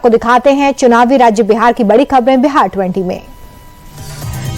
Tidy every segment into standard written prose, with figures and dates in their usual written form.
आपको दिखाते हैं चुनावी राज्य बिहार की बड़ी खबरें बिहार 20 में।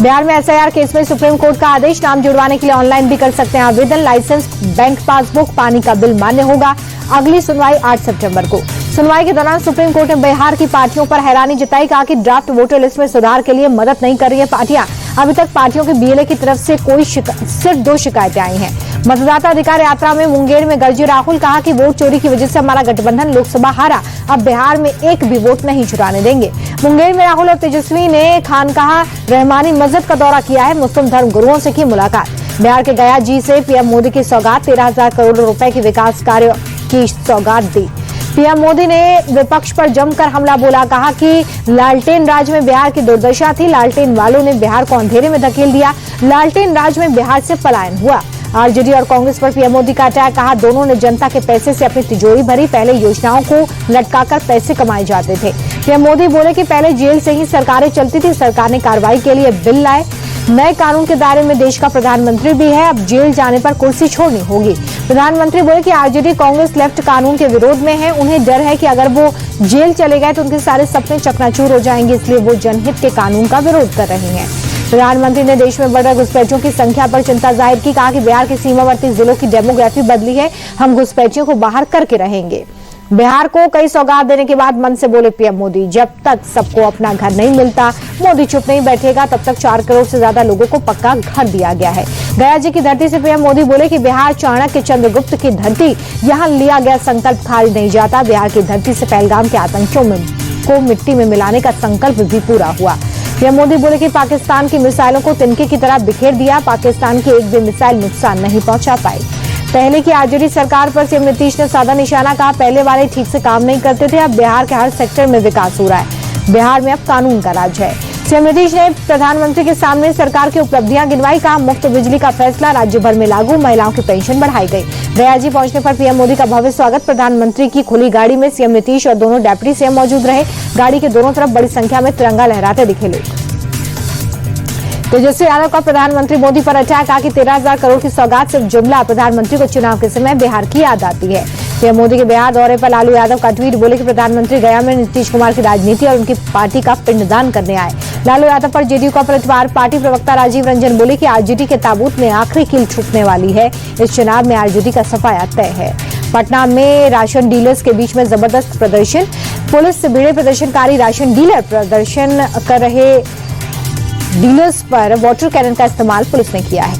बिहार में एसआईआर केस में सुप्रीम कोर्ट का आदेश, नाम जुड़वाने के लिए ऑनलाइन भी कर सकते हैं आवेदन। लाइसेंस, बैंक पासबुक, पानी का बिल मान्य होगा। अगली सुनवाई 8 सितंबर को। सुनवाई के दौरान सुप्रीम कोर्ट ने बिहार की पार्टियों पर हैरानी जताई, कहा कि ड्राफ्ट वोटर लिस्ट में सुधार के लिए मदद नहीं कर रही है पार्टियां। अभी तक पार्टियों के बीएलए की तरफ से सिर्फ 2 शिकायतें आई हैं। मतदाता अधिकार यात्रा में मुंगेर में गरजे राहुल, कहा कि वोट चोरी की वजह से हमारा गठबंधन लोकसभा हारा, अब बिहार में एक भी वोट नहीं चुराने देंगे। मुंगेर में राहुल और तेजस्वी ने खानकाह रहमानी मस्जिद का दौरा किया है, मुस्लिम धर्म गुरुओं से की मुलाकात। बिहार के गया जी से पीएम मोदी की सौगात, 13,000 करोड़ रुपए की विकास कार्य की सौगात दी। पीएम मोदी ने विपक्ष पर जमकर हमला बोला, कहा कि लालटेन राज में बिहार की दुर्दशा थी, लालटेन वालों ने बिहार को अंधेरे में धकेल दिया, लालटेन राज में बिहार से पलायन हुआ। आरजेडी और कांग्रेस पर पीएम मोदी का अटैक, कहा दोनों ने जनता के पैसे से अपनी तिजोरी भरी, पहले योजनाओं को लटकाकर पैसे कमाए जाते थे। पीएम मोदी बोले कि पहले जेल से ही सरकारें चलती थी, सरकार ने कार्रवाई के लिए बिल लाए, नए कानून के दायरे में देश का प्रधानमंत्री भी है, अब जेल जाने पर कुर्सी छोड़नी होगी। प्रधानमंत्री बोले कि आरजेडी कांग्रेस लेफ्ट कानून के विरोध में है, उन्हें डर है कि अगर वो जेल चले गए तो उनके सारे सपने चकनाचूर हो जाएंगे, इसलिए वो जनहित के कानून का विरोध कर रहे हैं। प्रधानमंत्री ने देश में बढ़ रहे घुसपैठियों की संख्या पर चिंता जाहिर की, कहा कि बिहार के सीमावर्ती जिलों की डेमोग्राफी बदली है, हम घुसपैठियों को बाहर करके रहेंगे। बिहार को कई सौगात देने के बाद मन से बोले पीएम मोदी, जब तक सबको अपना घर नहीं मिलता मोदी चुप नहीं बैठेगा, तब तक 4 करोड़ से ज्यादा लोगों को पक्का घर दिया गया है। गया जी की धरती से पीएम मोदी बोले कि बिहार चाणक्य चंद्रगुप्त की धरती, यहाँ लिया गया संकल्प खारिज नहीं जाता। बिहार की धरती से पहलगाम के आतंकियों को मिट्टी में मिलाने का संकल्प भी पूरा हुआ। पीएम मोदी बोले कि पाकिस्तान की मिसाइलों को तिनके की तरह बिखेर दिया, पाकिस्तान की एक भी मिसाइल नुकसान नहीं पहुंचा पाई। पहले की आरजेडी सरकार पर सीएम नीतीश ने साधा निशाना, कहा पहले वाले ठीक से काम नहीं करते थे, अब बिहार के हर सेक्टर में विकास हो रहा है, बिहार में अब कानून का राज है। सीएम नीतीश ने प्रधानमंत्री के सामने सरकार की उपलब्धियां गिनवाई, कहा मुफ्त बिजली का फैसला राज्य भर में लागू, महिलाओं की पेंशन बढ़ाई गई। गया जी पहुंचने पर पीएम मोदी का भव्य स्वागत, प्रधानमंत्री की खुली गाड़ी में सीएम नीतीश और दोनों डेप्यूटी सीएम मौजूद रहे। गाड़ी के दोनों तरफ बड़ी संख्या में तिरंगा लहराते दिखे लोग। तेजस्वी यादव का प्रधानमंत्री मोदी पर अटैक, कहा कि 13,000 करोड़ की सौगात सिर्फ जुमला, प्रधानमंत्री को चुनाव के समय बिहार की याद आती है। पीएम मोदी के बिहार दौरे पर लालू यादव का ट्वीट, बोले कि प्रधानमंत्री गया में नीतीश कुमार की राजनीति और उनकी पार्टी का पिंडदान करने आए। लालू यादव पर जेडीयू का पलटवार, पार्टी प्रवक्ता राजीव रंजन बोले कि आरजेडी के ताबूत में आखिरी कील ठुकने वाली है, इस चुनाव में आरजेडी का सफाया तय है। पटना में राशन डीलर्स के बीच में जबरदस्त प्रदर्शन, पुलिस से भिड़े प्रदर्शनकारी, राशन डीलर प्रदर्शन कर रहे डीलर्स पर वाटर कैनन का इस्तेमाल पुलिस ने किया है।